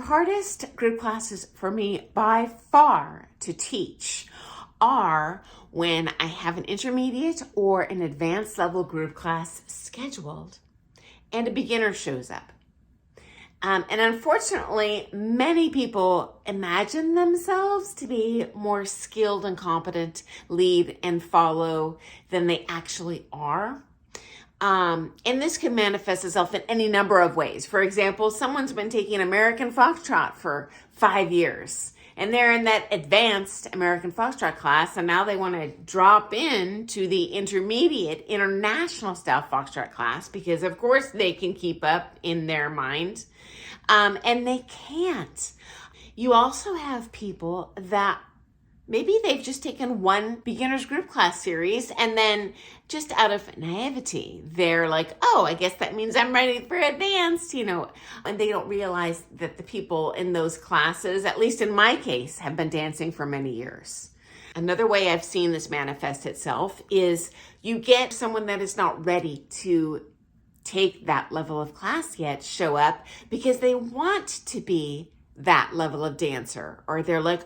hardest group classes for me by far to teach are when I have an intermediate or an advanced level group class scheduled and a beginner shows up. And unfortunately, many people imagine themselves to be more skilled and competent, lead and follow than they actually are. And this can manifest itself in any number of ways. For example, someone's been taking American Foxtrot for 5 years, and they're in that advanced American Foxtrot class, and now they want to drop into the intermediate international style Foxtrot class because, of course, they can keep up in their mind, and they can't. You also have people that maybe they've just taken one beginner's group class series and then just out of naivety, they're like, oh, I guess that means I'm ready for advanced, and they don't realize that the people in those classes, at least in my case, have been dancing for many years. Another way I've seen this manifest itself is you get someone that is not ready to take that level of class yet show up because they want to be that level of dancer, or they're like,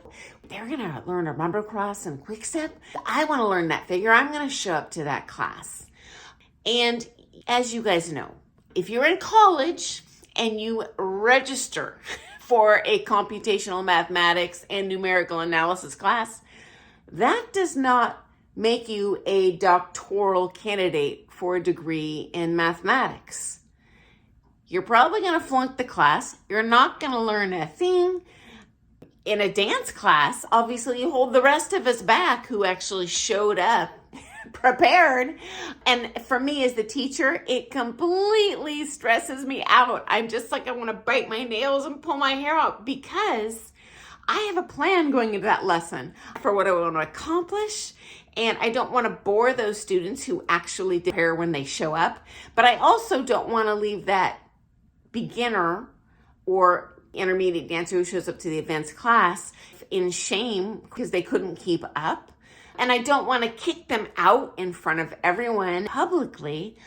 they're gonna learn a rumble cross and quick step. I want to learn that figure. I'm gonna show up to that class. And as you guys know, if you're in college and you register for a computational mathematics and numerical analysis class, that does not make you a doctoral candidate for a degree in mathematics. You're probably going to flunk the class. You're not going to learn a thing. In a dance class, obviously you hold the rest of us back who actually showed up prepared. And for me as the teacher, it completely stresses me out. I'm just like, I want to bite my nails and pull my hair out because I have a plan going into that lesson for what I want to accomplish. And I don't want to bore those students who actually prepare when they show up. But I also don't want to leave that beginner or intermediate dancer who shows up to the advanced class in shame because they couldn't keep up. And I don't want to kick them out in front of everyone publicly.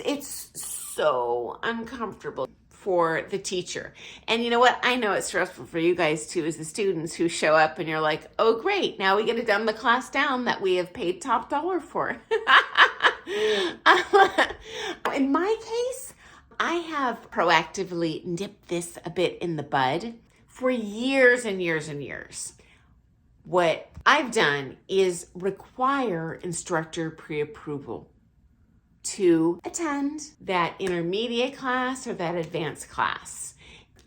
It's so uncomfortable for the teacher. And you know what? I know it's stressful for you guys too, as the students who show up and you're like, oh great, now we get to dumb the class down that we have paid top dollar for. In my case, I have proactively nipped this a bit in the bud for years and years and years. What I've done is require instructor pre-approval to attend that intermediate class or that advanced class.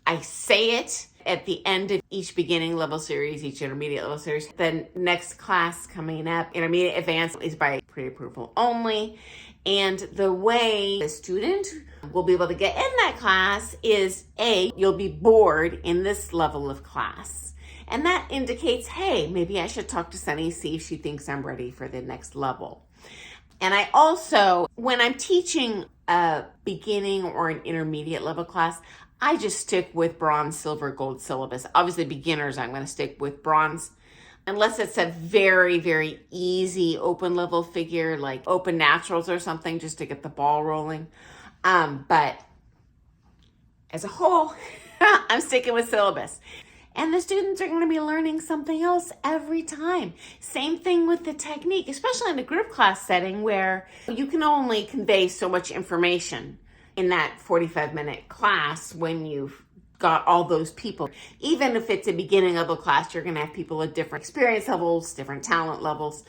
I say it at the end of each beginning level series, each intermediate level series. The next class coming up, intermediate advanced, is by pre-approval only. And the way the student will be able to get in that class is you'll be bored in this level of class. And that indicates, hey, maybe I should talk to Sunny, see if she thinks I'm ready for the next level. And I also, when I'm teaching a beginning or an intermediate level class, I just stick with bronze, silver, gold syllabus. Obviously beginners, I'm going to stick with bronze. Unless it's a very, very easy open level figure like open naturals or something just to get the ball rolling. But as a whole, I'm sticking with syllabus. And the students are going to be learning something else every time. Same thing with the technique, especially in a group class setting where you can only convey so much information in that 45-minute class when you've got all those people. Even if it's a beginning level class, you're going to have people at different experience levels, different talent levels.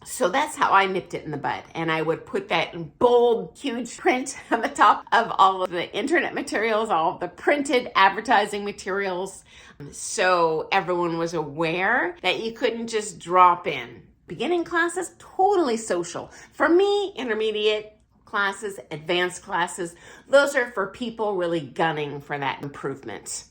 So that's how I nipped it in the bud. And I would put that in bold, huge print on the top of all of the internet materials, all of the printed advertising materials. So everyone was aware that you couldn't just drop in. Beginning classes, totally social. For me, intermediate classes, advanced classes, those are for people really gunning for that improvement.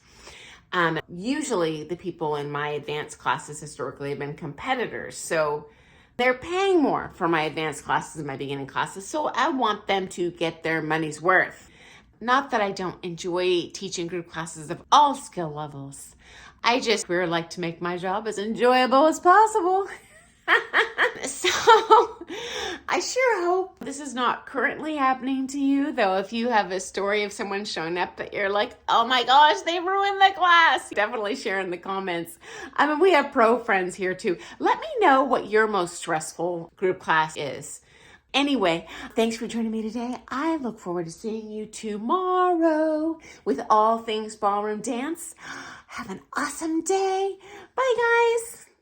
Usually the people in my advanced classes historically have been competitors. So they're paying more for my advanced classes and my beginning classes. So I want them to get their money's worth. Not that I don't enjoy teaching group classes of all skill levels. I just really like to make my job as enjoyable as possible. So I sure hope this is not currently happening to you, though. If you have a story of someone showing up that you're like, oh my gosh, they ruined the class, definitely share in the comments. I mean, we have pro friends here too. Let me know what your most stressful group class is. Anyway, thanks for joining me today. I look forward to seeing you tomorrow with all things ballroom dance. Have an awesome day. Bye, guys.